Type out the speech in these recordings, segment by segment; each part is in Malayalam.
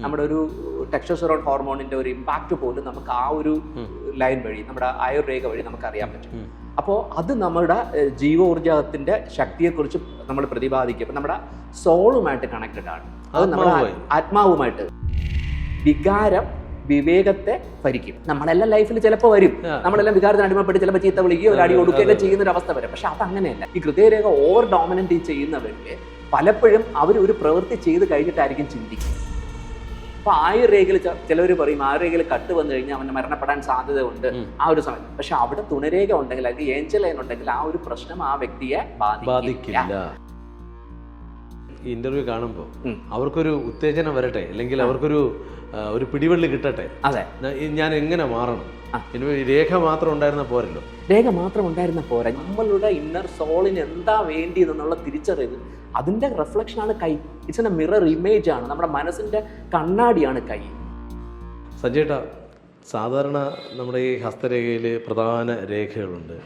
നമ്മുടെ ഒരു ടെസ്റ്റോസ്റ്റെറോൺ ഹോർമോണിന്റെ ഒരു ഇമ്പാക്റ്റ് പോലും നമുക്ക് ആ ഒരു ലൈൻ വഴി, നമ്മുടെ ആയുർരേഖ വഴി നമുക്ക് അറിയാൻ പറ്റും. അപ്പോൾ അത് നമ്മുടെ ജീവോർജത്തിന്റെ ശക്തിയെക്കുറിച്ച് നമ്മൾ പ്രതിപാദിക്കും. അപ്പം നമ്മുടെ സോളുമായിട്ട് കണക്റ്റഡ് ആണ്. അത് നമ്മുടെ ആത്മാവുമായിട്ട്. വികാരം വിവേകത്തെ ഭരിക്കും. നമ്മളെല്ലാം ലൈഫിൽ ചിലപ്പോൾ വരും, നമ്മളെല്ലാം വികാരത്തിന് അടിമപ്പെട്ട് ചിലപ്പോൾ ചീത്ത വിളിക്കുകയോ ഒരു അടി കൊടുക്കുകയൊക്കെ ചെയ്യുന്ന ഒരു അവസ്ഥ വരും. പക്ഷെ അതങ്ങനെയല്ല. ഈ ഹൃദയരേഖ ഓവർ ഡോമിനന്റ് ചെയ്യുന്നവർക്ക് പലപ്പോഴും അവർ ഒരു പ്രവൃത്തി ചെയ്ത് കഴിഞ്ഞിട്ടായിരിക്കും ചിന്തിക്കുന്നത്. അപ്പൊ ആയുർരേഖയിൽ ചിലവർ പറയും ആയുർരേഖയിൽ കട്ട് വന്നു കഴിഞ്ഞാൽ അവന് മരണപ്പെടാൻ സാധ്യത ഉണ്ട് ആ ഒരു സമയം. പക്ഷെ അവിടെ തുണരേഖ ഉണ്ടെങ്കിൽ അല്ലെങ്കിൽ ഏഞ്ചൽ ലൈൻ ഉണ്ടെങ്കിൽ ആ ഒരു പ്രശ്നം ആ വ്യക്തിയെ ബാധിക്കില്ല. ഈ ഇന്റർവ്യൂ കാണുമ്പോൾ അവർക്കൊരു ഉത്തേജനം വരട്ടെ, അല്ലെങ്കിൽ അവർക്കൊരു പിടിവള്ളി കിട്ടട്ടെ. അതെ, ഞാൻ എങ്ങനെ മാറണം? രേഖ മാത്രം ഉണ്ടായിരുന്ന പോരല്ലോ. രേഖ മാത്രം ഉണ്ടായിരുന്ന പോരാ, നമ്മളുടെ ഇന്നർ സോളിന് എന്താ വേണ്ടിയെന്നുള്ള തിരിച്ചറിവ്, അതിന്റെ റിഫ്ലക്ഷനാണ് കൈ. ഇറ്റ്സ് എ മിറർ ഇമേജ് ആണ്, നമ്മുടെ മനസ്സിന്റെ കണ്ണാടിയാണ് കൈ. സഞ്ജയേട്ടാ, സാധാരണ നമ്മുടെ ഈ ഹസ്തരേഖയിൽ പ്രധാന രേഖകളുണ്ട്.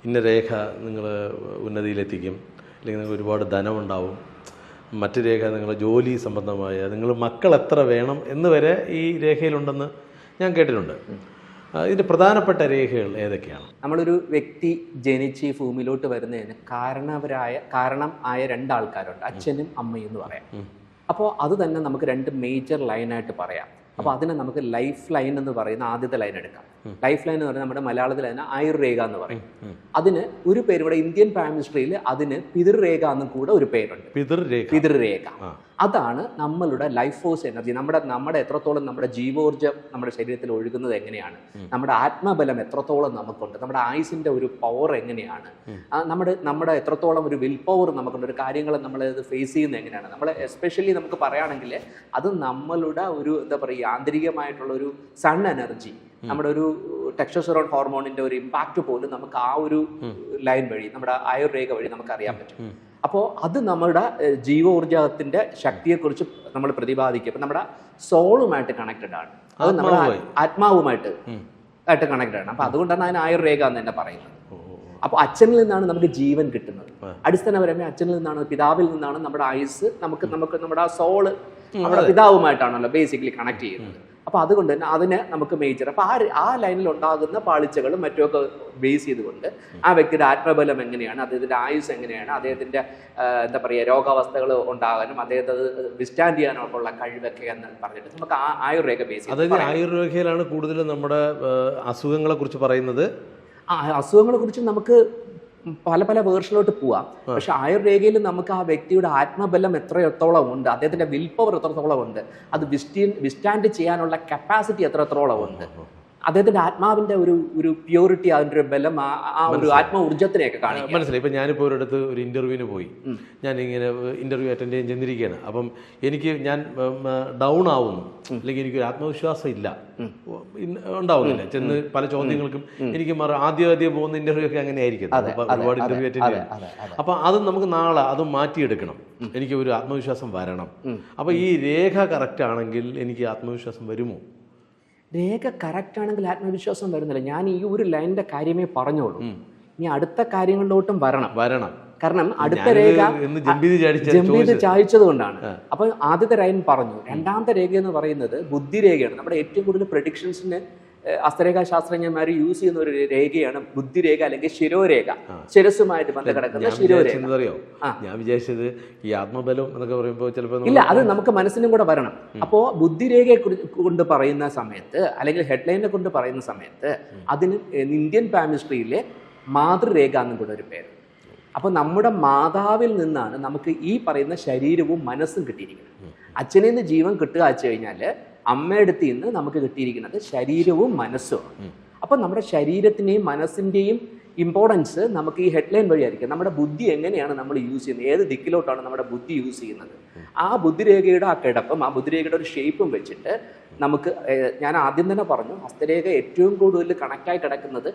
ഇന്ന രേഖ നിങ്ങൾ ഉന്നതിയിലെത്തിക്കും, അല്ലെങ്കിൽ നിങ്ങൾക്ക് ഒരുപാട് ധനമുണ്ടാവും. മറ്റു രേഖ നിങ്ങൾ ജോലി സംബന്ധമായ, നിങ്ങൾ മക്കൾ എത്ര വേണം എന്ന് വരെ ഈ രേഖയിലുണ്ടെന്ന് ഞാൻ കേട്ടിട്ടുണ്ട്. ഇതിൻ്റെ പ്രധാനപ്പെട്ട രേഖകൾ ഏതൊക്കെയാണ്? നമ്മളൊരു വ്യക്തി ജനിച്ച് ഈ ഭൂമിയിലോട്ട് വരുന്നതിന് കാരണം ആയ രണ്ടാൾക്കാരുണ്ട്, അച്ഛനും അമ്മയും എന്ന് പറയാം. അപ്പോൾ അത് തന്നെ നമുക്ക് രണ്ട് മേജർ ലൈനായിട്ട് പറയാം. അപ്പോൾ അതിനെ നമുക്ക് ലൈഫ് ലൈൻ എന്ന് പറയുന്ന ആദ്യത്തെ ലൈൻ എടുക്കാം. ലൈഫ് ലൈൻ എന്ന് പറയുന്നത് നമ്മുടെ മലയാളത്തിൽ അതിന് ആയുർരേഖ എന്ന് പറയും. അതിന് ഒരു പേര് ഇവിടെ ഇന്ത്യൻ പാമിസ്ട്രിയിൽ അതിന് പിതൃരേഖ എന്നും കൂടെ ഒരു പേരുണ്ട്. പിതൃരേഖ അതാണ് നമ്മളുടെ ലൈഫ് ഫോഴ്സ് എനർജി. നമ്മുടെ എത്രത്തോളം നമ്മുടെ ജീവോർജ്ജം നമ്മുടെ ശരീരത്തിൽ ഒഴുകുന്നത് എങ്ങനെയാണ്, നമ്മുടെ ആത്മബലം എത്രത്തോളം നമുക്കുണ്ട്, നമ്മുടെ ആയുസിന്റെ ഒരു പവർ എങ്ങനെയാണ്, നമ്മുടെ എത്രത്തോളം ഒരു വിൽ പവർ നമുക്കുണ്ട്, ഒരു കാര്യങ്ങൾ നമ്മൾ ഫേസ് ചെയ്യുന്നത് എങ്ങനെയാണ്. നമ്മൾ എസ്പെഷ്യലി നമുക്ക് പറയുകയാണെങ്കിൽ അത് നമ്മളുടെ ഒരു എന്താ പറയുക ആന്തരികമായിട്ടുള്ള ഒരു സൺ എനർജി, നമ്മുടെ ഒരു ടെസ്റ്റോസ്റ്റെറോൺ ഹോർമോണിന്റെ ഒരു ഇമ്പാക്റ്റ് പോലും നമുക്ക് ആ ഒരു ലൈൻ വഴി, നമ്മുടെ ആയുർരേഖ വഴി നമുക്ക് അറിയാൻ പറ്റും. അപ്പോൾ അത് നമ്മുടെ ജീവോർജത്തിന്റെ ശക്തിയെക്കുറിച്ച് നമ്മൾ പ്രതിപാദിക്കും. അപ്പം നമ്മുടെ സോളുമായിട്ട് കണക്റ്റഡ് ആണ്, അത് നമ്മുടെ ആത്മാവുമായിട്ട് കണക്റ്റഡ് ആണ്. അപ്പൊ അതുകൊണ്ടാണ് അതിന് ആയുർരേഖ എന്ന് തന്നെ പറയുന്നത്. അപ്പൊ അച്ഛനിൽ നിന്നാണ് നമുക്ക് ജീവൻ കിട്ടുന്നത്. അടിസ്ഥാനപരമായി അച്ഛനിൽ നിന്നാണ്, പിതാവിൽ നിന്നാണ് നമ്മുടെ ആയുസ് നമുക്ക് നമ്മുടെ ആ സോള് നമ്മുടെ പിതാവുമായിട്ടാണല്ലോ ബേസിക്കലി കണക്ട് ചെയ്യുന്നത്. അപ്പൊ അതുകൊണ്ട് തന്നെ അതിന് നമുക്ക് മേജർ, അപ്പൊ ആ ലൈനിൽ ഉണ്ടാകുന്ന പാളിച്ചകളും മറ്റുമൊക്കെ ബേസ് ചെയ്തുകൊണ്ട് ആ വ്യക്തിയുടെ ആത്മബലം എങ്ങനെയാണ്, അദ്ദേഹത്തിന്റെ ആയുസ് എങ്ങനെയാണ്, അദ്ദേഹത്തിന്റെ എന്താ പറയുക രോഗാവസ്ഥകൾ ഉണ്ടാകാനും അദ്ദേഹത്തെ വിസ്റ്റാൻഡ് ചെയ്യാനും ഉള്ള കഴിവൊക്കെ എന്ന് പറഞ്ഞിട്ട് നമുക്ക് ആ ആയുർരേഖ ബേസ് ചെയ്ത്, അതായത് ആയുർരേഖയിലാണ് കൂടുതലും നമ്മുടെ അസുഖങ്ങളെ കുറിച്ച് പറയുന്നത്. അസുഖങ്ങളെ കുറിച്ച് നമുക്ക് പല വേർഷനിലോട്ട് പോവാം. പക്ഷെ ആയുർരേഖയിൽ നമുക്ക് ആ വ്യക്തിയുടെ ആത്മബലം എത്രത്തോളം ഉണ്ട്, അദ്ദേഹത്തിന്റെ വിൽ പവർ എത്രത്തോളം ഉണ്ട്, അത് വിസ്റ്റാൻഡ് ചെയ്യാനുള്ള കപ്പാസിറ്റി എത്രത്തോളം ഉണ്ട്, അദ്ദേഹത്തിന്റെ ആത്മാവിന്റെ ഒരു പ്യൂരിറ്റി, അതിന്റെ ഒരു ബലം, ആ ഒരു ആത്മ ഊർജ്ജത്തിനെയൊക്കെ കാണിക്കും. മനസ്സിലായി. ഇപ്പം ഞാനിപ്പോൾ ഒരിടത്ത് ഒരു ഇന്റർവ്യൂവിന് പോയി, ഞാനിങ്ങനെ ഇന്റർവ്യൂ അറ്റൻഡ് ചെയ്യാൻ ചെന്നിരിക്കുകയാണ്. അപ്പം ഞാൻ ഡൗൺ ആവുന്നു, അല്ലെങ്കിൽ എനിക്കൊരു ആത്മവിശ്വാസം ഇല്ല, ഉണ്ടാവുന്നില്ല. ചെന്ന് പല ചോദ്യങ്ങൾക്കും എനിക്ക് ആദ്യം പോകുന്ന ഇന്റർവ്യൂ ഒക്കെ അങ്ങനെ ആയിരിക്കും, ഒരുപാട് ഇന്റർവ്യൂ അറ്റൻഡ് ചെയ്യാം. അപ്പം അത് നമുക്ക് നാളെ അത് മാറ്റിയെടുക്കണം, എനിക്ക് ഒരു ആത്മവിശ്വാസം വരണം. അപ്പം ഈ രേഖ കറക്റ്റ് ആണെങ്കിൽ എനിക്ക് ആത്മവിശ്വാസം വരുമോ? രേഖ കറക്റ്റ് ആണെങ്കിൽ ആത്മവിശ്വാസം വരുന്നില്ല. ഞാൻ ഈ ഒരു ലൈനിന്റെ കാര്യമേ പറഞ്ഞോളൂ, ഇനി അടുത്ത കാര്യങ്ങളിലോട്ടും വരണം. കാരണം അടുത്ത രേഖ ജമ്പീത് ചായച്ചത് കൊണ്ടാണ്. അപ്പൊ ആദ്യത്തെ ലൈൻ പറഞ്ഞു. രണ്ടാമത്തെ രേഖ എന്ന് പറയുന്നത് ബുദ്ധിരേഖയാണ്. നമ്മുടെ ഏറ്റവും കൂടുതൽ പ്രഡിക്ഷൻസിന് ഹസ്തരേഖാ ശാസ്ത്രജ്ഞന്മാർ യൂസ് ചെയ്യുന്ന ഒരു രേഖയാണ് ബുദ്ധിരേഖ, അല്ലെങ്കിൽ ശിരോരേഖ, ശിരസുമായിട്ട് ബന്ധക്കിടക്കുന്ന ശിരോരേഖ. ഞാൻ വിചാരിച്ചത് ഈ ആത്മബലം എന്നൊക്കെ പറയുമ്പോൾ ചിലപ്പോൾ ഇല്ല, അത് നമുക്ക് മനസ്സിനും കൂടെ വരണം. അപ്പോൾ ബുദ്ധിരേഖയെ കൊണ്ട് പറയുന്ന സമയത്ത്, അല്ലെങ്കിൽ ഹെഡ്ലൈനെ കൊണ്ട് പറയുന്ന സമയത്ത് അതിന് ഇന്ത്യൻ പാമിസ്ട്രിയിലെ മാതൃരേഖ എന്നും കൂടെ ഒരു പേര്. അപ്പോൾ നമ്മുടെ മാതാവിൽ നിന്നാണ് നമുക്ക് ഈ പറയുന്ന ശരീരവും മനസ്സും കിട്ടിയിരിക്കുന്നത്. അച്ഛനിൽ നിന്ന് ജീവൻ കിട്ടുക വെച്ച് കഴിഞ്ഞാൽ അമ്മയടുത്ത് നിന്ന് നമുക്ക് കിട്ടിയിരിക്കുന്നത് ശരീരവും മനസ്സുമാണ്. അപ്പം നമ്മുടെ ശരീരത്തിൻ്റെയും മനസ്സിൻ്റെയും ഇമ്പോർട്ടൻസ് നമുക്ക് ഈ ഹെഡ്ലൈൻ വഴിയായിരിക്കും. നമ്മുടെ ബുദ്ധി എങ്ങനെയാണ് നമ്മൾ യൂസ് ചെയ്യുന്നത്, ഏത് ദിക്കിലോട്ടാണ് നമ്മുടെ ബുദ്ധി യൂസ് ചെയ്യുന്നത്, ആ ബുദ്ധിരേഖയുടെ ആ കിടപ്പും ആ ബുദ്ധിരേഖയുടെ ഒരു ഷേപ്പും വെച്ചിട്ട് നമുക്ക്, ഞാൻ ആദ്യം തന്നെ പറഞ്ഞു, ഹസ്തരേഖ ഏറ്റവും കൂടുതൽ കണക്റ്റായി കിടക്കുന്നത്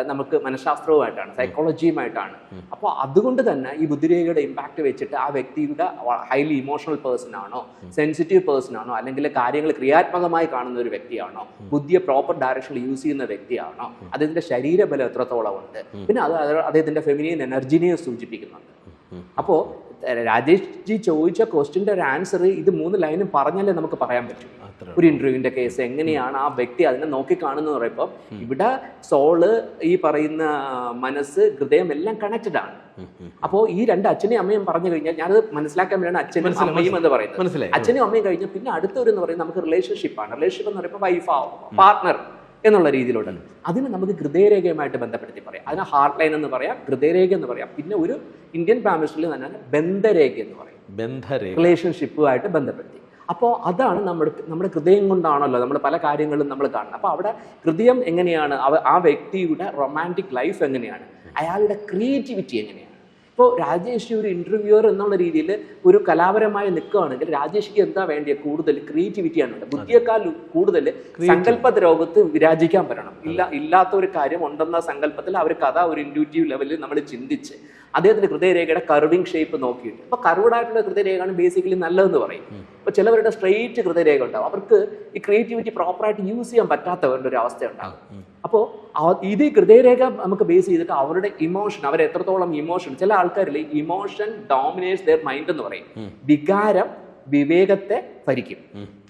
നമുക്ക് മനഃശാസ്ത്രവുമായിട്ടാണ്, സൈക്കോളജിയുമായിട്ടാണ്. അപ്പോൾ അതുകൊണ്ട് തന്നെ ഈ ബുദ്ധിരേഖയുടെ ഇമ്പാക്റ്റ് വെച്ചിട്ട് ആ വ്യക്തിയുടെ ഹൈലി ഇമോഷണൽ പേഴ്സൺ ആണോ, സെൻസിറ്റീവ് പേഴ്സൺ ആണോ, അല്ലെങ്കിൽ കാര്യങ്ങൾ ക്രിയാത്മകമായി കാണുന്ന ഒരു വ്യക്തിയാണോ, ബുദ്ധിയെ പ്രോപ്പർ ഡയറക്ഷനിൽ യൂസ് ചെയ്യുന്ന വ്യക്തിയാണോ, അദ്ദേഹത്തിന്റെ ശരീരബലം എത്രത്തോളം ഉണ്ട്, പിന്നെ അത് അദ്ദേഹത്തിന്റെ ഫെമിനിയൻ എനർജിനെ സൂചിപ്പിക്കുന്നുണ്ട്. അപ്പോൾ രാജേഷ് ജി ചോദിച്ച ക്വസ്റ്റ്യൻ്റെ ഒരു ആൻസർ ഇത് 3 ലൈനും പറഞ്ഞാലേ നമുക്ക് പറയാൻ പറ്റും. ഒരു ഇന്റർവ്യൂവിന്റെ കേസ് എങ്ങനെയാണ് ആ വ്യക്തി അതിനെ നോക്കിക്കാണുന്നത് പറയുമ്പോൾ ഇവിടെ സോള്, ഈ പറയുന്ന മനസ്സ്, ഹൃദയം എല്ലാം കണക്റ്റഡ് ആണ്. അപ്പോൾ ഈ 2 അച്ഛനെയും അമ്മയും പറഞ്ഞു കഴിഞ്ഞാൽ ഞാനത് മനസ്സിലാക്കാൻ വേണ്ടിയാണ് അച്ഛനും അമ്മയും എന്ന് പറയുന്നത്. അച്ഛനും അമ്മയും കഴിഞ്ഞാൽ പിന്നെ അടുത്തൊരു എന്ന് പറയുന്നത് നമുക്ക് റിലേഷൻഷിപ്പാണ്. റിലേഷൻഷിപ്പ് എന്ന് പറയുമ്പോൾ വൈഫാ പാർട്ട്ണർ എന്നുള്ള രീതിയിലുണ്ട്. അതിന് നമുക്ക് ഹൃദയരേഖയുമായിട്ട് ബന്ധപ്പെടുത്തി പറയാം. അതിന് ഹാർട്ട് ലൈൻ എന്ന് പറയാം, ഹൃദയരേഖ എന്ന് പറയാം. പിന്നെ ഒരു ഇന്ത്യൻ ഫാമിലിയിൽ തന്നെ ബന്ധരേഖ എന്ന് പറയും, റിലേഷൻഷിപ്പുമായിട്ട് ബന്ധപ്പെടുത്തി. അപ്പോൾ അതാണ് നമ്മുടെ ഹൃദയം കൊണ്ടാണല്ലോ നമ്മൾ പല കാര്യങ്ങളും നമ്മൾ കാണുന്നത്. അപ്പോൾ അവിടെ ഹൃദയം എങ്ങനെയാണ്, ആ വ്യക്തിയുടെ റൊമാൻറ്റിക് ലൈഫ് എങ്ങനെയാണ്, അയാളുടെ ക്രിയേറ്റിവിറ്റി എങ്ങനെയാണ്. ഇപ്പോൾ രാജേഷ് ഒരു ഇന്റർവ്യൂവർ എന്നുള്ള രീതിയിൽ ഒരു കലാപരമായി നിൽക്കുകയാണെങ്കിൽ രാജേഷിക്ക് എന്താ വേണ്ടിയ കൂടുതൽ ക്രിയേറ്റിവിറ്റിയാണ്. ബുദ്ധിയേക്കാൾ കൂടുതൽ സങ്കല്പ രോഗത്ത് വിരാജിക്കാൻ പറ്റണം. ഇല്ലാത്ത ഒരു കാര്യം ഉണ്ടെന്ന സങ്കല്പത്തിൽ അവർ കഥ ഒരു ഇൻഡ്യൂറ്റീവ് ലെവലിൽ നമ്മൾ ചിന്തിച്ച് അദ്ദേഹത്തിന്റെ ഹൃദയരേഖയുടെ കർവിങ് ഷേപ്പ് നോക്കിയിട്ട്, ഇപ്പൊ കർവ്ഡായിട്ടുള്ള ഹൃദയരേഖയാണ് ബേസിക്കലി നല്ലതെന്ന് പറയും. ഇപ്പൊ ചിലവരുടെ സ്ട്രെയിറ്റ് ഹൃദയരേഖ ഉണ്ടാവും, അവർക്ക് ഈ ക്രിയേറ്റിവിറ്റി പ്രോപ്പറായിട്ട് യൂസ് ചെയ്യാൻ പറ്റാത്തവരുടെ ഒരു അവസ്ഥ ഉണ്ടാകും. അപ്പോൾ ഇത് ഹൃദയരേഖ നമുക്ക് ബേസ് ചെയ്തിട്ട് അവരുടെ ഇമോഷൻ, അവർ എത്രത്തോളം ഇമോഷൻ, ചില ആൾക്കാരിൽ ഇമോഷൻ ഡോമിനേറ്റ്സ് ദെയർ മൈൻഡ് എന്ന് പറയും. വികാരം വിവേകത്തെ ഭരിക്കും.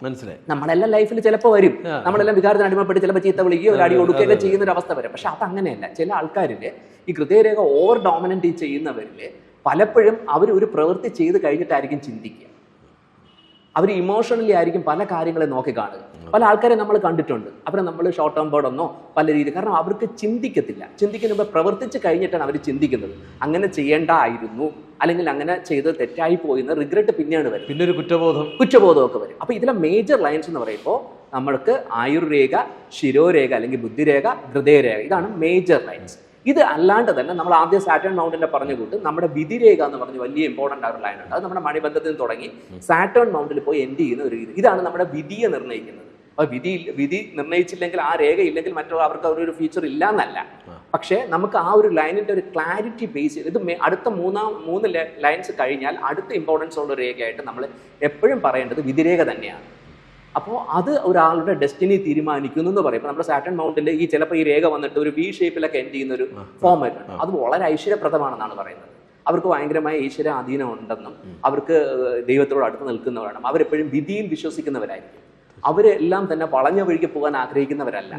മനസ്സിലായി. നമ്മളെല്ലാം ലൈഫിൽ ചിലപ്പോൾ വരും, നമ്മളെല്ലാം വികാരത്തിന് അടിമപ്പെട്ട് ചിലപ്പോൾ ചീത്ത വിളിക്കുകയോ ഒരു അടി കൊടുക്കുകയൊക്കെ ചെയ്യുന്ന ഒരു അവസ്ഥ വരും. പക്ഷെ അതങ്ങനെയല്ല. ചില ആൾക്കാരിൽ ഈ ഹൃദയരേഖ ഓവർ ഡോമിനന്റ് ചെയ്യുന്നവരിൽ പലപ്പോഴും അവർ ഒരു പ്രവൃത്തി ചെയ്ത് കഴിഞ്ഞിട്ടായിരിക്കും ചിന്തിക്കുക. അവർ ഇമോഷണലി ആയിരിക്കും പല കാര്യങ്ങളെ നോക്കി കാണുക. പല ആൾക്കാരെ നമ്മൾ കണ്ടിട്ടുണ്ട്, അവരെ നമ്മൾ ഷോർട്ട് ടേം ബോർഡൊന്നോ പല രീതി, കാരണം അവർക്ക് ചിന്തിക്കത്തില്ല. ചിന്തിക്കുമ്പോൾ പ്രവർത്തിച്ച് കഴിഞ്ഞിട്ടാണ് അവർ ചിന്തിക്കുന്നത്. അങ്ങനെ ചെയ്യേണ്ടായിരുന്നു, അല്ലെങ്കിൽ അങ്ങനെ ചെയ്ത് തെറ്റായി പോയിന്ന് റിഗ്രറ്റ് പിന്നെയാണ് വരുന്നത്. പിന്നെ ഒരു കുറ്റബോധമൊക്കെ വരും. അപ്പോൾ ഇതിലെ മേജർ ലൈൻസ് എന്ന് പറയുമ്പോൾ നമ്മൾക്ക് ആയുർരേഖ, ശിരോരേഖ അല്ലെങ്കിൽ ബുദ്ധിരേഖ, ഹൃദയരേഖ, ഇതാണ് മേജർ ലൈൻസ്. ഇത് അല്ലാണ്ട് തന്നെ നമ്മൾ ആദ്യം സാറ്റേൺ മൗണ്ടിന്റെ പറഞ്ഞു കൂട്ട് നമ്മുടെ വിധിരേഖ എന്ന് പറഞ്ഞ് വലിയ ഇമ്പോർട്ടൻ്റ് ആയ ഒരു ലൈൻ ഉണ്ട്. അത് നമ്മുടെ മണിബന്ധത്തിൽ നിന്ന് തുടങ്ങി സാറ്റേൺ മൗണ്ടിൽ പോയി എൻഡ് ചെയ്യുന്ന ഒരു രീതി. ഇതാണ് നമ്മുടെ വിധിയെ നിർണ്ണയിക്കുന്നത്. അപ്പോൾ വിധി നിർണ്ണയിച്ചില്ലെങ്കിൽ, ആ രേഖ ഇല്ലെങ്കിൽ മറ്റുള്ള അവർക്ക് ഒരു ഫീച്ചർ ഇല്ല എന്നല്ല. പക്ഷേ നമുക്ക് ആ ഒരു ലൈനിന്റെ ഒരു ക്ലാരിറ്റി ബേസ് ചെയ്ത് ഇത് അടുത്ത 3 ലൈൻസ് കഴിഞ്ഞാൽ അടുത്ത ഇമ്പോർട്ടൻസ് ഉള്ള ഒരു രേഖയായിട്ട് നമ്മൾ എപ്പോഴും പറയേണ്ടത് വിധിരേഖ തന്നെയാണ്. അപ്പോൾ അത് ഒരാളുടെ ഡെസ്റ്റിനി തീരുമാനിക്കുന്നു എന്ന് പറയും. നമ്മുടെ സാറ്റേൺ മൗണ്ടിൽ ഈ ചിലപ്പോൾ ഈ രേഖ വന്നിട്ട് ഒരു വി ഷേപ്പിലൊക്കെ എൻഡ് ചെയ്യുന്ന ഒരു ഫോമാറ്റ് ഉണ്ട്. അത് വളരെ ഐശ്വര്യപ്രദമാണെന്നാണ് പറയുന്നത്. അവർക്ക് ഭയങ്കരമായ ഈശ്വര അധീനം ഉണ്ടെന്നും അവർക്ക് ദൈവത്തോട് അടുത്ത് നിൽക്കുന്നവരാണ്. അവരെപ്പോഴും വിധിയിൽ വിശ്വസിക്കുന്നവരായിരിക്കും. അവരെല്ലാം തന്നെ വളഞ്ഞ വഴിക്ക് പോകാൻ ആഗ്രഹിക്കുന്നവരല്ല,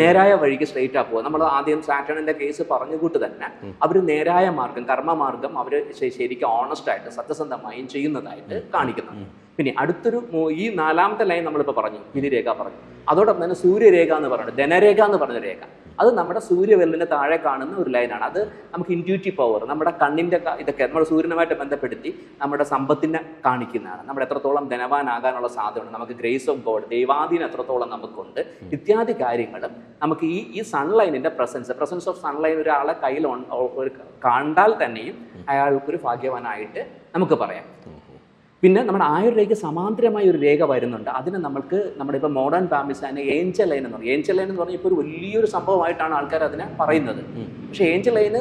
നേരായ വഴിക്ക് സ്ട്രെയിറ്റ് ആ പോകുക. നമ്മൾ ആദ്യം സാറ്റേണിന്റെ കേസ് പറഞ്ഞുകൂട്ട് തന്നെ അവർ നേരായ മാർഗം, കർമ്മമാർഗം അവർ ശരിക്കും ഓണസ്റ്റ് ആയിട്ട് സത്യസന്ധമായും ചെയ്യുന്നതായിട്ട് കാണിക്കുന്നു. പിന്നെ അടുത്തൊരു ഈ 4ാമത്തെ ലൈൻ നമ്മളിപ്പോൾ പറഞ്ഞു, വിധിരേഖ പറഞ്ഞു. അതോടൊപ്പം തന്നെ സൂര്യരേഖ എന്ന് പറയുന്നത്, ധനരേഖ എന്ന് പറഞ്ഞ രേഖ, അത് നമ്മുടെ സൂര്യവെല്ലിന് താഴെ കാണുന്ന ഒരു ലൈനാണ്. അത് നമുക്ക് ഇൻറ്റ്യൂറ്റീവ് പവർ, നമ്മുടെ കണ്ണിന്റെ ഇതൊക്കെ നമ്മുടെ സൂര്യനുമായിട്ട് ബന്ധപ്പെടുത്തി നമ്മുടെ സമ്പത്തിനെ കാണിക്കുന്നതാണ്. നമ്മൾ എത്രത്തോളം ധനവാനാകാനുള്ള സാധ്യതയുണ്ട്, നമുക്ക് ഗ്രേസ് ഓഫ് ഗോഡ്, ദൈവാധീനം എത്രത്തോളം നമുക്കുണ്ട്, ഇത്യാദി കാര്യങ്ങളും നമുക്ക് ഈ സൺലൈനിന്റെ പ്രസൻസ് ഓഫ് സൺലൈൻ ഒരാളെ കയ്യിൽ കണ്ടാൽ തന്നെയും അയാൾക്കൊരു ഭാഗ്യവാനായിട്ട് നമുക്ക് പറയാം. പിന്നെ നമ്മുടെ ആയുർരേഖ സമാന്തരമായ ഒരു രേഖ വരുന്നുണ്ട്. അതിന് നമ്മൾക്ക് നമ്മുടെ ഇപ്പോൾ മോഡേൺ ഫാമിലീസ് തന്നെ ഏഞ്ചൽ ലൈൻ എന്ന് പറയും. ഏഞ്ചൽ ലൈൻ എന്ന് പറഞ്ഞാൽ ഇപ്പോൾ ഒരു വലിയൊരു സംഭവമായിട്ടാണ് ആൾക്കാർ അതിനെ പറയുന്നത്. പക്ഷേ ഏഞ്ചൽ ലൈന്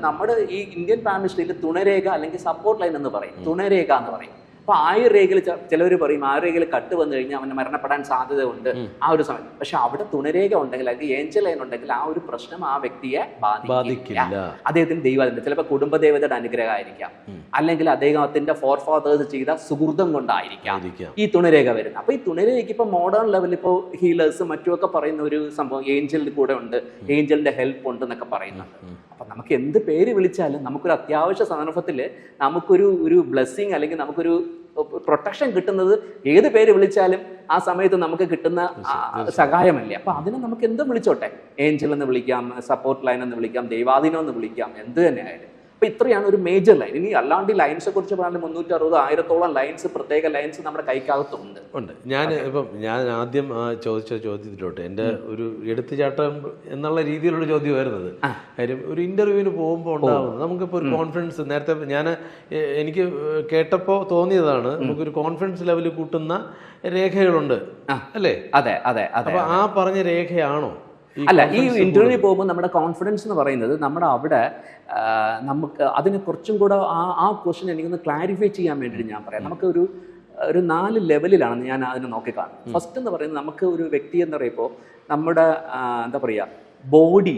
നമ്മുടെ ഈ ഇന്ത്യൻ ഫാമിലിയിൽ തുണരേഖ അല്ലെങ്കിൽ സപ്പോർട്ട് ലൈൻ എന്ന് പറയും, തുണരേഖ എന്ന് പറയും. അപ്പോൾ ആയുർരേഖയിൽ ചിലവർ പറയും ആയുർരേഖയിൽ കട്ട് വന്നു കഴിഞ്ഞാൽ അവന് മരണപ്പെടാൻ സാധ്യതയുണ്ട് ആ ഒരു സമയം. പക്ഷെ അവിടെ തുണരേഖ ഉണ്ടെങ്കിൽ അല്ലെങ്കിൽ ഏഞ്ചൽ ലൈൻ ഉണ്ടെങ്കിൽ ആ ഒരു പ്രശ്നം ആ വ്യക്തിയെ ബാധിക്കില്ല. അദ്ദേഹത്തിന് ദൈവത്തിന്റെ ചിലപ്പോൾ കുടുംബദേവതയുടെ അനുഗ്രഹമായിരിക്കാം, അല്ലെങ്കിൽ അദ്ദേഹത്തിന്റെ ഫോർഫാദേഴ്സ് ചെയ്ത സുഹൃതം കൊണ്ടായിരിക്കാം ഈ തുണരേഖ വരുന്നത്. അപ്പൊ ഈ തുണരേഖയ്ക്ക് ഇപ്പൊ മോഡേൺ ലെവലിൽ ഇപ്പോൾ ഹീലേഴ്സ് മറ്റുമൊക്കെ പറയുന്ന ഒരു സംഭവം ഏഞ്ചലിന്റെ കൂടെ ഉണ്ട്, ഏഞ്ചലിന്റെ ഹെൽപ്പ് ഉണ്ട് എന്നൊക്കെ പറയുന്നുണ്ട്. അപ്പൊ നമുക്ക് എന്ത് പേര് വിളിച്ചാലും നമുക്കൊരു അത്യാവശ്യ സന്ദർഭത്തിൽ നമുക്കൊരു ബ്ലെസ്സിങ് അല്ലെങ്കിൽ നമുക്കൊരു പ്രൊട്ടക്ഷൻ കിട്ടുന്നത് ഏത് പേര് വിളിച്ചാലും ആ സമയത്ത് നമുക്ക് കിട്ടുന്ന സഹായമല്ലേ. അപ്പൊ അതിനെ നമുക്ക് എന്തും വിളിച്ചോട്ടെ, ഏഞ്ചൽ എന്ന് വിളിക്കാം, സപ്പോർട്ട് ലൈൻ എന്ന് വിളിക്കാം, ദൈവാധീനം എന്ന് വിളിക്കാം, എന്ത് തന്നെ ആയാലും. അപ്പൊ ഇത്രയാണ് ഒരു മേജർ ലൈൻ. ഇനി അല്ലാണ്ട് ഈ ലൈൻസിനെ കുറിച്ച് പറഞ്ഞാൽ 360 1000-ഓളം ലൈൻസ്, പ്രത്യേക ലൈൻസ് നമ്മുടെ കൈക്കകത്തുണ്ട്. ഞാൻ ആദ്യം ചോദിച്ച ചോദ്യത്തിലോട്ട് എൻ്റെ ഒരു എടുത്തുചാട്ടം എന്നുള്ള രീതിയിലുള്ള ചോദ്യം വരുന്നത്. കാര്യം ഒരു ഇന്റർവ്യൂവിന് പോകുമ്പോൾ ഉണ്ടാവുന്നത് നമുക്കിപ്പോൾ ഒരു കോൺഫിഡൻസ്, നേരത്തെ എനിക്ക് കേട്ടപ്പോൾ തോന്നിയതാണ്, നമുക്കൊരു കോൺഫിഡൻസ് ലെവൽ കൂട്ടുന്ന രേഖകളുണ്ട് അല്ലേ? അതെ അതെ അതെ. അപ്പൊ ആ പറഞ്ഞ രേഖയാണോ? അല്ല, ഈ ഇന്റർവ്യൂ പോകുമ്പോൾ നമ്മുടെ കോൺഫിഡൻസ് എന്ന് പറയുന്നത് നമ്മുടെ അവിടെ നമുക്ക് അതിനെ കുറച്ചും കൂടെ ആ ക്വസ്റ്റ്യൻ എനിക്കൊന്ന് ക്ലാരിഫൈ ചെയ്യാൻ വേണ്ടിയിട്ട് ഞാൻ പറയാം. നമുക്ക് ഒരു 4 ലെവലിലാണ് ഞാൻ അതിനെ നോക്കിക്കാണുന്നത്. ഫസ്റ്റ് എന്ന് പറയുന്നത് നമുക്ക് ഒരു വ്യക്തി എന്ന് പറയുമ്പോൾ നമ്മുടെ എന്താ പറയുക ബോഡി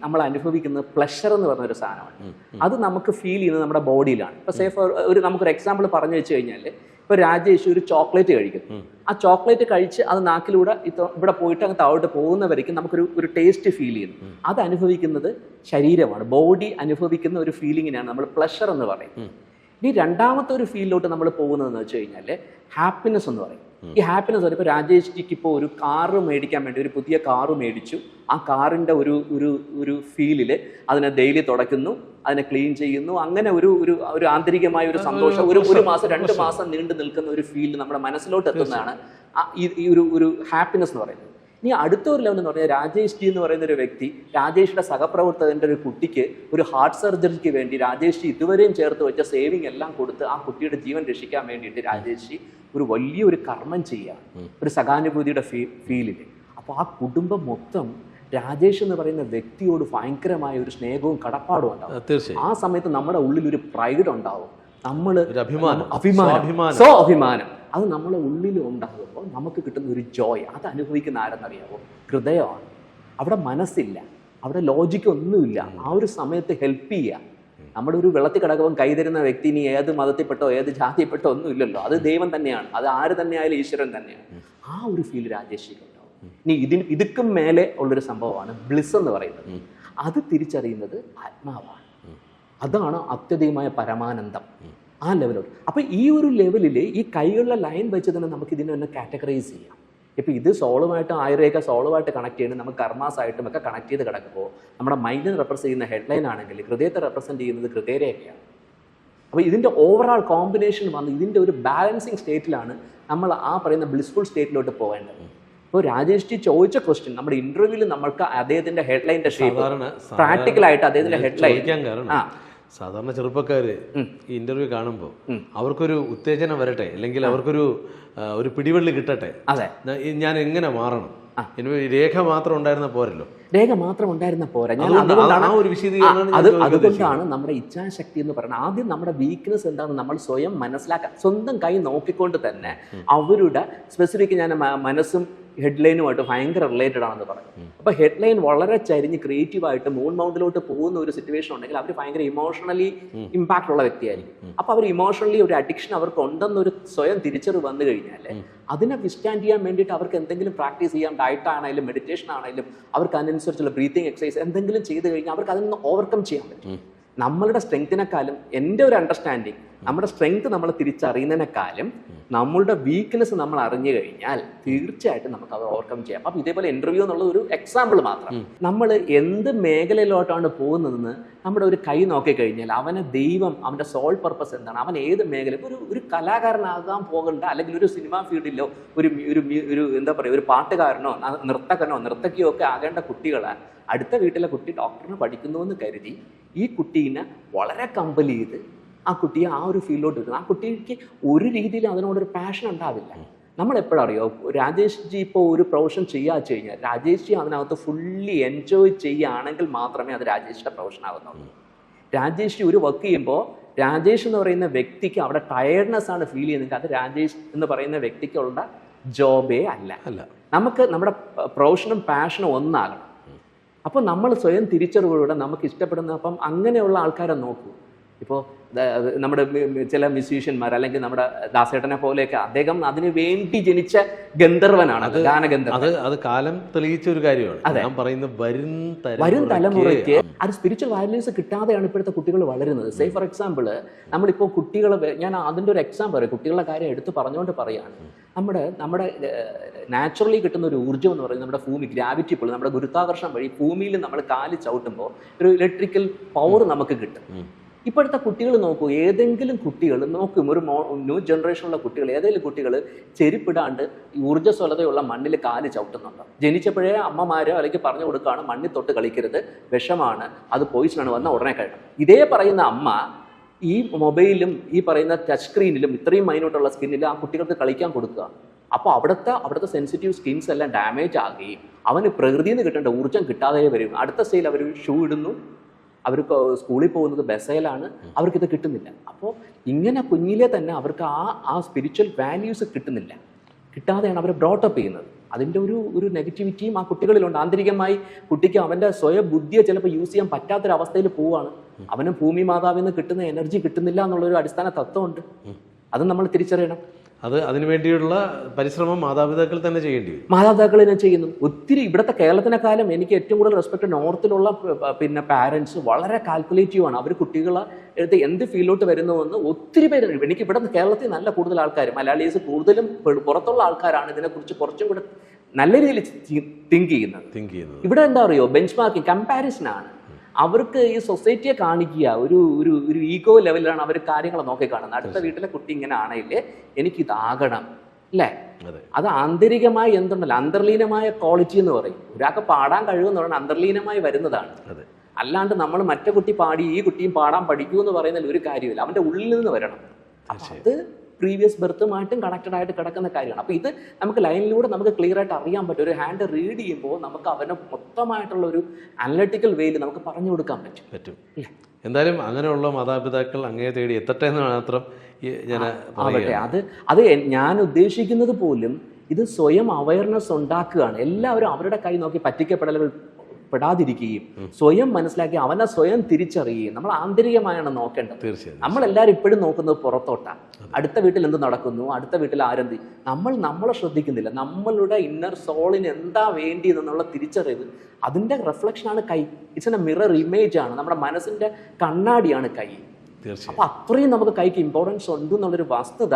നമ്മൾ അനുഭവിക്കുന്നത് പ്ലഷർ എന്ന് പറഞ്ഞ ഒരു സാധനമാണ്. അത് നമുക്ക് ഫീൽ ചെയ്യുന്നത് നമ്മുടെ ബോഡിയിലാണ്. ഇപ്പൊ നമുക്കൊരു എക്സാമ്പിൾ പറഞ്ഞു വെച്ച് കഴിഞ്ഞാൽ, ഇപ്പൊ രാജേഷ് ഒരു ചോക്ലേറ്റ് കഴിക്കുന്നു. ആ ചോക്ലേറ്റ് കഴിച്ച് അത് നാക്കിലൂടെ ഇവിടെ പോയിട്ട് അങ്ങ് താഴോട്ട് പോകുന്നവരേക്കും നമുക്കൊരു ടേസ്റ്റ് ഫീൽ ചെയ്യുന്നു. അത് അനുഭവിക്കുന്നത് ശരീരമാണ്. ബോഡി അനുഭവിക്കുന്ന ഒരു ഫീലിങ്ങിനാണ് നമ്മൾ പ്ലഷർ എന്ന് പറയുന്നത്. ഇനി രണ്ടാമത്തെ ഒരു ഫീലിലോട്ട് നമ്മൾ പോകുന്നതെന്ന് വെച്ച് കഴിഞ്ഞാൽ ഹാപ്പിനെസ് എന്ന് പറയും. ഈ ഹാപ്പിനെസ് ഇപ്പൊ രാജേഷ് ജിക്ക് ഇപ്പോൾ ഒരു കാറ് മേടിക്കാൻ വേണ്ടി ഒരു പുതിയ കാറ് മേടിച്ചു. ആ കാറിന്റെ ഒരു ഫീലില് അതിനെ ഡെയിലി തുടയ്ക്കുന്നു, അതിനെ ക്ലീൻ ചെയ്യുന്നു. അങ്ങനെ ഒരു ആന്തരികമായ ഒരു സന്തോഷം ഒരു മാസം 2 മാസം നീണ്ടു നിൽക്കുന്ന ഒരു ഫീൽ നമ്മുടെ മനസ്സിലോട്ട് എത്തുന്നതാണ് ഈ ഒരു ഹാപ്പിനെസ് എന്ന് പറയുന്നത്. ഇനി അടുത്ത ഒരു ലെവൽ എന്ന് പറഞ്ഞാൽ രാജേഷ് ജി എന്ന് പറയുന്ന ഒരു വ്യക്തി, രാജേഷിന്റെ സഹപ്രവർത്തകന്റെ ഒരു കുട്ടിക്ക് ഒരു ഹാർട്ട് സർജറിക്ക് വേണ്ടി രാജേഷ് ജി ഇതുവരെയും ചേർത്ത് വെച്ച സേവിങ് എല്ലാം കൊടുത്ത് ആ കുട്ടിയുടെ ജീവൻ രക്ഷിക്കാൻ വേണ്ടിയിട്ട് രാജേഷ് ജി ഒരു വലിയൊരു കർമ്മം ചെയ്യുകയാണ്, ഒരു സഹാനുഭൂതിയുടെ ഫീലില്. അപ്പോൾ ആ കുടുംബം മൊത്തം രാജേഷ് എന്ന് പറയുന്ന വ്യക്തിയോട് ഭയങ്കരമായ ഒരു സ്നേഹവും കടപ്പാടും ഉണ്ടാവും. ആ സമയത്ത് നമ്മുടെ ഉള്ളിൽ ഒരു പ്രൈഡ് ഉണ്ടാവും, അഭിമാനം അത് നമ്മളെ ഉള്ളിൽ ഉണ്ടാകുമ്പോൾ നമുക്ക് കിട്ടുന്ന ഒരു ജോയ്. അത് അനുഭവിക്കുന്ന ആരെന്നറിയാമോ? ഹൃദയമാണ്. അവിടെ മനസ്സില്ല, അവിടെ ലോജിക്ക് ഒന്നുമില്ല. ആ ഒരു സമയത്ത് ഹെൽപ്പ് ചെയ്യുക. നമ്മുടെ ഒരു വെള്ളത്തിൽ കിടക്കുമ്പോൾ കൈതരുന്ന വ്യക്തി ഇനി ഏത് മതത്തിൽപ്പെട്ടോ ഏത് ജാതിയിൽപ്പെട്ടോ ഒന്നും ഇല്ലല്ലോ. അത് ദൈവം തന്നെയാണ്, അത് ആര് തന്നെയായാലും ഈശ്വരൻ തന്നെയാണ്. ആ ഒരു ഫീൽ രാജേഷിക്ക് ഉണ്ടാവും. ഇനി ഇതുക്കും മേലെ ഉള്ളൊരു സംഭവമാണ് ബ്ലിസ് എന്ന് പറയുന്നത്. അത് തിരിച്ചറിയുന്നത് ആത്മാവാണ്. അതാണ് അത്യധികമായ പരമാനന്ദം. ആ ലെവലോട്ട്. അപ്പൊ ഈ ഒരു ലെവലിൽ ഈ കൈകളിലെ ലൈൻ വെച്ച് തന്നെ നമുക്ക് ഇതിനെ ഒന്ന് കാറ്റഗറൈസ് ചെയ്യാം. ഇപ്പൊ ഇത് സോളുമായിട്ട് ആയുർവേദ സോളുമായിട്ട് കണക്ട് ചെയ്യുന്നത് നമുക്ക് കർമാസായിട്ടും ഒക്കെ കണക്ട് ചെയ്ത് കിടക്കുമ്പോൾ നമ്മുടെ മൈൻഡിനെ റെപ്രസെന്റ് ചെയ്യുന്ന ഹെഡ്ലൈൻ ആണെങ്കിൽ ഹൃദയത്തെ റെപ്രസെന്റ് ചെയ്യുന്നത് ഹൃദയരേഖയാണ്. അപ്പോൾ ഇതിന്റെ ഓവറോൾ കോമ്പിനേഷൻ വന്ന് ഇതിന്റെ ഒരു ബാലൻസിങ് സ്റ്റേറ്റിലാണ് നമ്മൾ ആ പറയുന്ന ബ്ലിസ്ഫുൾ സ്റ്റേറ്റിലോട്ട് പോകേണ്ടത്. ഇപ്പോൾ രാജേഷ് ജി ചോദിച്ച ക്വസ്റ്റ്യൻ നമ്മുടെ ഇന്റർവ്യൂവിൽ നമ്മൾക്ക് അദ്ദേഹത്തിന്റെ ഹെഡ്ലൈൻ്റെ ഷേപ്പ് പ്രാക്ടിക്കലായിട്ട് അദ്ദേഹത്തിന്റെ ഹെഡ്ലൈൻ സാധാരണ ചെറുപ്പക്കാര് ഈ ഇന്റർവ്യൂ കാണുമ്പോൾ അവർക്കൊരു ഉത്തേജനം വരട്ടെ, അല്ലെങ്കിൽ അവർക്കൊരു പിടിവള്ളി കിട്ടട്ടെ, ഞാൻ എങ്ങനെ മാറണം, രേഖ മാത്രം ഉണ്ടായിരുന്ന പോരല്ലോ. രേഖ മാത്രം ഉണ്ടായിരുന്ന പോരാ. അതുകൊണ്ടാണ് നമ്മുടെ ഇച്ഛാശക്തി എന്ന് പറയുന്നത്. ആദ്യം നമ്മുടെ വീക്ക്നെസ് എന്താണെന്ന് നമ്മൾ സ്വയം മനസ്സിലാക്കാൻ, സ്വന്തം കൈ നോക്കിക്കൊണ്ട് തന്നെ അവരുടെ സ്പെസിഫിക് ഞാൻ മനസ്സും ഹെഡ്ലൈനുമായിട്ട് ഭയങ്കര റിലേറ്റഡ് ആണെന്ന് പറയും. അപ്പോൾ ഹെഡ്ലൈൻ വളരെ ചരിഞ്ഞ് ക്രിയേറ്റീവായിട്ട് മൂൺ മൗണ്ടിലോട്ട് പോകുന്ന ഒരു സിറ്റുവേഷൻ ഉണ്ടെങ്കിൽ അവർ ഭയങ്കര ഇമോഷണലി ഇമ്പാക്ട് ഉള്ള വ്യക്തിയായിരിക്കും. അപ്പോൾ അവർ ഇമോഷണലി ഒരു അഡിക്ഷൻ അവർക്ക് ഉണ്ടെന്നൊരു സ്വയം തിരിച്ചറിവ് വന്നു കഴിഞ്ഞാൽ അതിനെ വിസ്റ്റാൻഡ് ചെയ്യാൻ വേണ്ടിയിട്ട് അവർക്ക് എന്തെങ്കിലും പ്രാക്ടീസ് ചെയ്യാം. ഡയറ്റ് ആണെങ്കിലും മെഡിറ്റേഷൻ ആണെങ്കിലും അവർക്ക് അതിനനുസരിച്ചുള്ള ബ്രീത്തിങ് എക്സസൈസ് എന്തെങ്കിലും ചെയ്ത് കഴിഞ്ഞാൽ അവർക്ക് അതിൽ നിന്ന് ഓവർകം ചെയ്യാൻ പറ്റും. നമ്മളുടെ സ്ട്രെങ്ത്തിനെക്കാളും എൻ്റെ ഒരു അണ്ടർസ്റ്റാൻഡിങ്, നമ്മുടെ സ്ട്രെങ്ത് നമ്മൾ തിരിച്ചറിയുന്നതിനേക്കാളും നമ്മളുടെ വീക്ക്നെസ് നമ്മൾ അറിഞ്ഞു കഴിഞ്ഞാൽ തീർച്ചയായിട്ടും നമുക്ക് അത് ഓവർകം ചെയ്യാം. അപ്പം ഇതേപോലെ ഇന്റർവ്യൂ എന്നുള്ളത് ഒരു എക്സാമ്പിൾ മാത്രം. നമ്മൾ എന്ത് മേഖലയിലോട്ടാണ് പോകുന്നതെന്ന് നമ്മുടെ ഒരു കൈ നോക്കിക്കഴിഞ്ഞാൽ അവനെ ദൈവം, അവൻ്റെ സോൾ പർപ്പസ് എന്താണ്, അവൻ ഏത് മേഖല, ഒരു കലാകാരനാകാൻ പോകണ്ട, അല്ലെങ്കിൽ ഒരു സിനിമാ ഫീൽഡിലോ ഒരു എന്താ പറയുക ഒരു പാട്ടുകാരനോ നർത്തകനോ നർത്തകിയോ ഒക്കെ ആകേണ്ട കുട്ടികളെ അടുത്ത വീട്ടിലെ കുട്ടി ഡോക്ടറിന് പഠിക്കുന്നുവെന്ന് കരുതി ഈ കുട്ടീനെ വളരെ കമ്പൽ ചെയ്ത് ആ കുട്ടിയെ ആ ഒരു ഫീൽഡിലോട്ട് വെക്കുന്നത്. ആ കുട്ടിക്ക് ഒരു രീതിയിൽ അതിനോടൊരു പാഷൻ ഉണ്ടാവില്ല. നമ്മളെപ്പോഴും അറിയോ, രാജേഷ് ജി ഇപ്പോൾ ഒരു പ്രൊഫഷൻ ചെയ്യാന്ന് വെച്ച് കഴിഞ്ഞാൽ രാജേഷ് ജി അതിനകത്ത് ഫുള്ളി എൻജോയ് ചെയ്യുകയാണെങ്കിൽ മാത്രമേ അത് രാജേഷിൻ്റെ പ്രൊഫഷൻ ആകുന്നുള്ളൂ. രാജേഷ് ജി ഒരു വർക്ക് ചെയ്യുമ്പോൾ രാജേഷ് എന്ന് പറയുന്ന വ്യക്തിക്ക് അവിടെ ടയർഡ്നെസ് ആണ് ഫീൽ ചെയ്യുന്നത്. അത് രാജേഷ് എന്ന് പറയുന്ന വ്യക്തിക്കുള്ള ജോബേ അല്ല. നമുക്ക് നമ്മുടെ പ്രൊഫഷനും പാഷനും ഒന്നാകണം. അപ്പോൾ നമ്മൾ സ്വയം തിരിച്ചറിവുകളുടെ നമുക്ക് ഇഷ്ടപ്പെടുന്ന, അപ്പം അങ്ങനെയുള്ള ആൾക്കാരെ നോക്കൂ. ഇപ്പോൾ നമ്മുടെ ചില മ്യൂസീഷ്യന്മാർ അല്ലെങ്കിൽ നമ്മുടെ ദാസേട്ടനെ പോലെയൊക്കെ അദ്ദേഹം അതിനു വേണ്ടി ജനിച്ച ഗന്ധർവനാണ്, ഗാനഗന്ധർവൻ. അത് കാലം തെളിയിച്ച ഒരു കാര്യമാണ്. ഞാൻ പറയുന്നത് വരും തലമുറയ്ക്ക് അത് സ്പിരിച്വൽ വാല്യൂസ് കിട്ടാതെയാണ് ഇപ്പോഴത്തെ കുട്ടികൾ വളരുന്നത്. സേ ഫോർ എക്സാമ്പിൾ നമ്മളിപ്പോൾ കുട്ടികളെ, ഞാൻ അതിൻ്റെ ഒരു എക്സാമ്പിൾ പറയും, കുട്ടികളുടെ കാര്യം എടുത്ത് പറഞ്ഞുകൊണ്ട് പറയുകയാണ്. നമ്മുടെ നാച്ചുറലി കിട്ടുന്ന ഒരു ഊർജ്ജം എന്ന് പറയുന്നത് നമ്മുടെ ഭൂമി ഗ്രാവിറ്റി പുൾ, നമ്മുടെ ഗുരുത്വാകർഷണം വഴി ഭൂമിയിൽ നമ്മൾ കാല് ചവിട്ടുമ്പോൾ ഒരു ഇലക്ട്രിക്കൽ പവർ നമുക്ക് കിട്ടും. ഇപ്പോഴത്തെ കുട്ടികൾ നോക്കൂ, ഏതെങ്കിലും കുട്ടികൾ നോക്കും, ഒരു ന്യൂ ജനറേഷനുള്ള കുട്ടികൾ, ഏതെങ്കിലും കുട്ടികൾ ചെരുപ്പിടാണ്ട് ഊർജ്ജസ്വലതയുള്ള മണ്ണിൽ കാല് ചവിട്ടുന്നുണ്ടോ? ജനിച്ചപ്പോഴേ അമ്മമാരോ അല്ലെങ്കിൽ പറഞ്ഞു കൊടുക്കുകയാണ് മണ്ണിൽ തൊട്ട് കളിക്കരുത്, വിഷമാണ്, അത് പോയിസണാണ്, വന്ന ഉടനെ കഴിയണം. ഇതേ പറയുന്ന അമ്മ ഈ മൊബൈലും ഈ പറയുന്ന ടച്ച് സ്ക്രീനിലും ഇത്രയും മൈന്യൂട്ടുള്ള സ്കിന്നിൽ ആ കുട്ടികൾക്ക് കളിക്കാൻ കൊടുക്കുക. അപ്പോൾ അവിടുത്തെ സെൻസിറ്റീവ് സ്കിൻസ് എല്ലാം ഡാമേജ് ആകുകയും അവന് പ്രകൃതിയിൽ നിന്ന് കിട്ടേണ്ട ഊർജ്ജം കിട്ടാതെ വരും. അടുത്ത സ്റ്റേജിൽ അവർ ഷൂ ഇടുന്നു, അവർക്ക് സ്കൂളിൽ പോകുന്നത് ബസ്സിലാണ്, അവർക്കിത് കിട്ടുന്നില്ല. അപ്പോൾ ഇങ്ങനെ കുഞ്ഞിലെ തന്നെ അവർക്ക് ആ സ്പിരിച്വൽ വാല്യൂസ് കിട്ടുന്നില്ല, കിട്ടാതെയാണ് അവർ ബ്രോട്ടപ്പ് ചെയ്യുന്നത്. അതിൻ്റെ ഒരു നെഗറ്റിവിറ്റിയും ആ കുട്ടികളിലുണ്ട്. ആന്തരികമായി കുട്ടിക്ക് അവൻ്റെ സ്വയം ബുദ്ധിയെ ചിലപ്പോൾ യൂസ് ചെയ്യാൻ പറ്റാത്തൊരവസ്ഥയിൽ പോവുകയാണ്. അവന് ഭൂമി മാതാവിൽ നിന്ന് കിട്ടുന്ന എനർജി കിട്ടുന്നില്ല എന്നുള്ളൊരു അടിസ്ഥാന തത്വമുണ്ട്. അത് നമ്മൾ തിരിച്ചറിയണം. അതിനു വേണ്ടിയുള്ള പരിശ്രമം മാതാപിതാക്കൾ തന്നെ ചെയ്യേണ്ടി വരും. മാതാപിതാക്കൾ തന്നെ ചെയ്യുന്നു. ഒത്തിരി ഇവിടുത്തെ കേരളത്തിനെക്കാളും എനിക്ക് ഏറ്റവും കൂടുതൽ റെസ്പെക്ട് നോർത്തിലുള്ള പിന്നെ പാരൻസ് വളരെ കാൽക്കുലേറ്റീവ് ആണ്. അവർ കുട്ടികളെ എടുത്ത് എന്ത് ഫീൽഡിലോട്ട് വരുന്നുവെന്ന് ഒത്തിരി പേര്, എനിക്ക് ഇവിടെ കേരളത്തിൽ നല്ല കൂടുതൽ ആൾക്കാർ, മലയാളീസ് കൂടുതലും പുറത്തുള്ള ആൾക്കാരാണ് ഇതിനെക്കുറിച്ച് കുറച്ചും കൂടെ നല്ല രീതിയിൽ തിങ്ക് ചെയ്യുന്നത്. ഇവിടെ എന്താ പറയുക, ബെഞ്ച് മാർക്കിംഗ്, കമ്പാരിസൺ ആണ്. അവർക്ക് ഈ സൊസൈറ്റിയെ കാണിക്കുക ഒരു ഈഗോ ലെവലിലാണ് അവർ കാര്യങ്ങൾ നോക്കി കാണുന്നത്. അടുത്ത വീട്ടിലെ കുട്ടി ഇങ്ങനെ ആണെങ്കിൽ എനിക്കിതാകണം അല്ലേ? അത് ആന്തരികമായി എന്തുണ്ടല്ലോ, അന്തർലീനമായ ക്വാളിറ്റി എന്ന് പറയും. ഒരാൾക്ക് പാടാൻ കഴിവെന്ന് പറഞ്ഞാൽ അന്തർലീനമായി വരുന്നതാണ്. അല്ലാണ്ട് നമ്മൾ മറ്റേ കുട്ടി പാടി ഈ കുട്ടിയും പാടാൻ പഠിക്കൂ എന്ന് പറയുന്നതിൽ ഒരു കാര്യമില്ല. അവൻ്റെ ഉള്ളിൽ നിന്ന് വരണം. അത് പ്രീവിയസ് ബർത്തുമായിട്ടും കണക്റ്റഡ് ആയിട്ട് കിടക്കുന്ന കാര്യമാണ്. അപ്പോൾ ഇത് നമുക്ക് ലൈനിലൂടെ നമുക്ക് ക്ലിയർ ആയിട്ട് അറിയാൻ പറ്റും. ഒരു ഹാൻഡ് റീഡ് ചെയ്യുമ്പോൾ നമുക്ക് അവനെ മൊത്തമായിട്ടുള്ള ഒരു അനലിറ്റിക്കൽ വേയിൽ നമുക്ക് പറഞ്ഞു കൊടുക്കാൻ പറ്റും. എന്തായാലും അങ്ങനെയുള്ള മാതാപിതാക്കൾ അങ്ങേ തേടി എത്തട്ടെ എന്ന് മാത്രം ഞാൻ ആവട്ടെ. അത് ഞാൻ ഉദ്ദേശിക്കുന്നത് പോലും ഇത് സ്വയം അവയർനെസ് ഉണ്ടാക്കുകയാണ്. എല്ലാവരും അവരുടെ കൈ നോക്കി പെടാതിരിക്കുകയും സ്വയം മനസ്സിലാക്കി അവനെ സ്വയം തിരിച്ചറിയുകയും നമ്മൾ ആന്തരികമായാണ് നോക്കേണ്ടത്. തീർച്ചയായും നമ്മളെല്ലാവരും ഇപ്പോഴും നോക്കുന്നത് പുറത്തോട്ടാണ്. അടുത്ത വീട്ടിൽ എന്ത് നടക്കുന്നു, അടുത്ത വീട്ടിൽ ആരെന്ത്, നമ്മളെ ശ്രദ്ധിക്കുന്നില്ല. നമ്മളുടെ ഇന്നർ സോളിന് എന്താ വേണ്ടിയതെന്നുള്ള തിരിച്ചറിവ്, അതിൻ്റെ റിഫ്ലക്ഷനാണ് കൈ. ഇറ്റ്സ് എ മിറർ ഇമേജ് ആണ്. നമ്മുടെ മനസ്സിന്റെ കണ്ണാടിയാണ് കൈ. അപ്പൊ അത്രയും നമുക്ക് കൈക്ക് ഇമ്പോർട്ടൻസ് ഉണ്ട് എന്നുള്ളൊരു വസ്തുത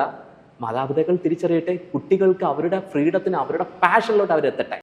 മാതാപിതാക്കൾ തിരിച്ചറിയട്ടെ. കുട്ടികൾക്ക് അവരുടെ ഫ്രീഡത്തിന് അവരുടെ പാഷനിലോട്ട് അവരെത്തട്ടെ.